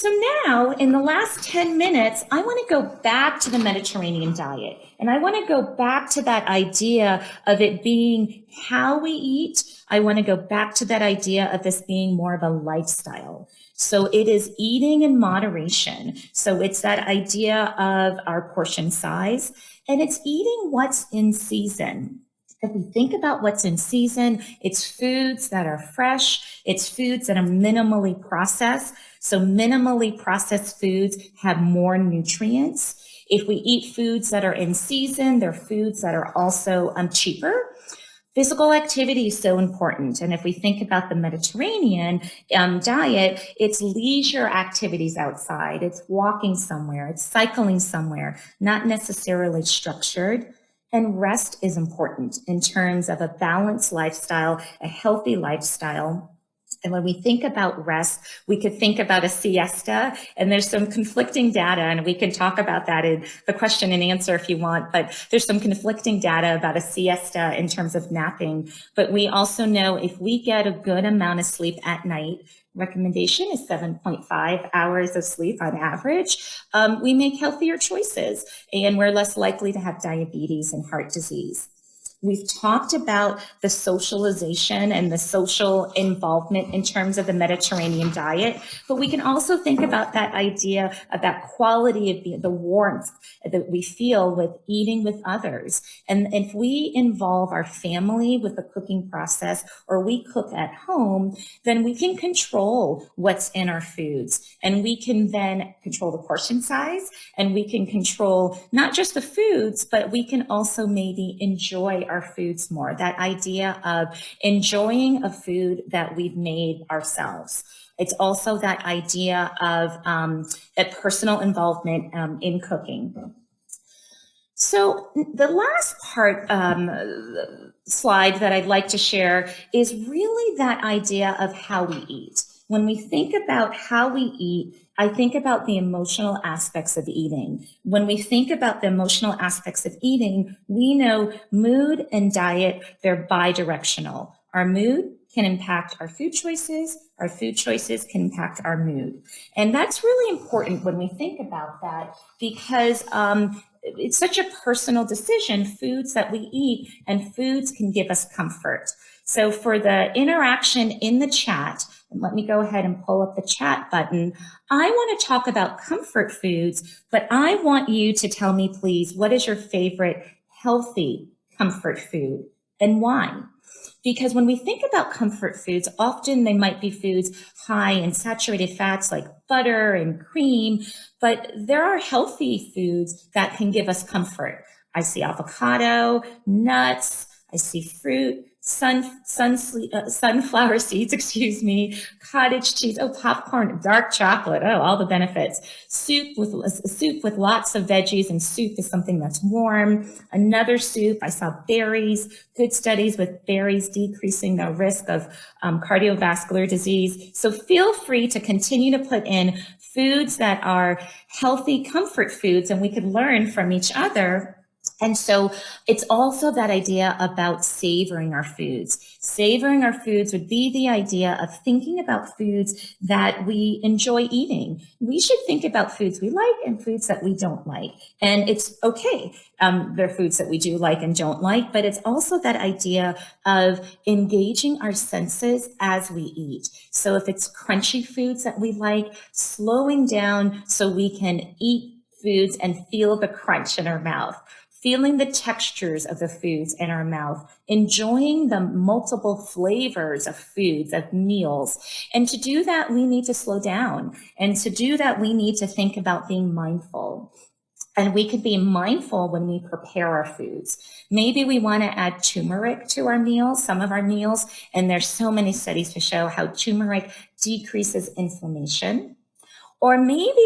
So now, in the last 10 minutes, I want to go back to the Mediterranean diet. And I want to go back to that idea of it being how we eat. I want to go back to that idea of this being more of a lifestyle. So it is eating in moderation. So it's that idea of our portion size, and it's eating what's in season. If we think about what's in season, it's foods that are fresh. It's foods that are minimally processed. So minimally processed foods have more nutrients. If we eat foods that are in season, they're foods that are also cheaper. Physical activity is so important. And if we think about the Mediterranean diet, it's leisure activities outside. It's walking somewhere. It's cycling somewhere, not necessarily structured. And rest is important in terms of a balanced lifestyle, a healthy lifestyle. And when we think about rest, we could think about a siesta, and there's some conflicting data, and we can talk about that in the question and answer if you want, but there's some conflicting data about a siesta in terms of napping. But we also know if we get a good amount of sleep at night, recommendation is 7.5 hours of sleep on average, we make healthier choices, and we're less likely to have diabetes and heart disease. We've talked about the socialization and the social involvement in terms of the Mediterranean diet, but we can also think about that idea of that quality of the warmth that we feel with eating with others. And if we involve our family with the cooking process, or we cook at home, then we can control what's in our foods. And we can then control the portion size, and we can control not just the foods, but we can also maybe enjoy our foods more. That idea of enjoying a food that we've made ourselves. It's also that idea of that personal involvement in cooking. So the last part slide that I'd like to share is really that idea of how we eat. When we think about how we eat, I think about the emotional aspects of eating. When we think about the emotional aspects of eating, we know mood and diet, they're bi-directional. Our mood can impact our food choices can impact our mood. And that's really important when we think about that, because it's such a personal decision, foods that we eat, and foods can give us comfort. So for the interaction in the chat, and let me go ahead and pull up the chat button. I want to talk about comfort foods, but I want you to tell me, please, what is your favorite healthy comfort food and why? Because when we think about comfort foods, often they might be foods high in saturated fats like butter and cream, but there are healthy foods that can give us comfort. I see avocado, nuts, I see fruit, sunflower seeds, cottage cheese, popcorn, dark chocolate, all the benefits. Soup with lots of veggies, and soup is something that's warm. Another soup, I saw berries, good studies with berries decreasing the risk of cardiovascular disease. So feel free to continue to put in foods that are healthy comfort foods, and we can learn from each other. And so it's also that idea about savoring our foods. Savoring our foods would be the idea of thinking about foods that we enjoy eating. We should think about foods we like and foods that we don't like. And it's okay. There are foods that we do like and don't like, but it's also that idea of engaging our senses as we eat. So if it's crunchy foods that we like, slowing down so we can eat foods and feel the crunch in our mouth. Feeling the textures of the foods in our mouth, enjoying the multiple flavors of foods, of meals. And to do that, we need to slow down. And to do that, we need to think about being mindful. And we could be mindful when we prepare our foods. Maybe we want to add turmeric to our meals, some of our meals, and there's so many studies to show how turmeric decreases inflammation. Or maybe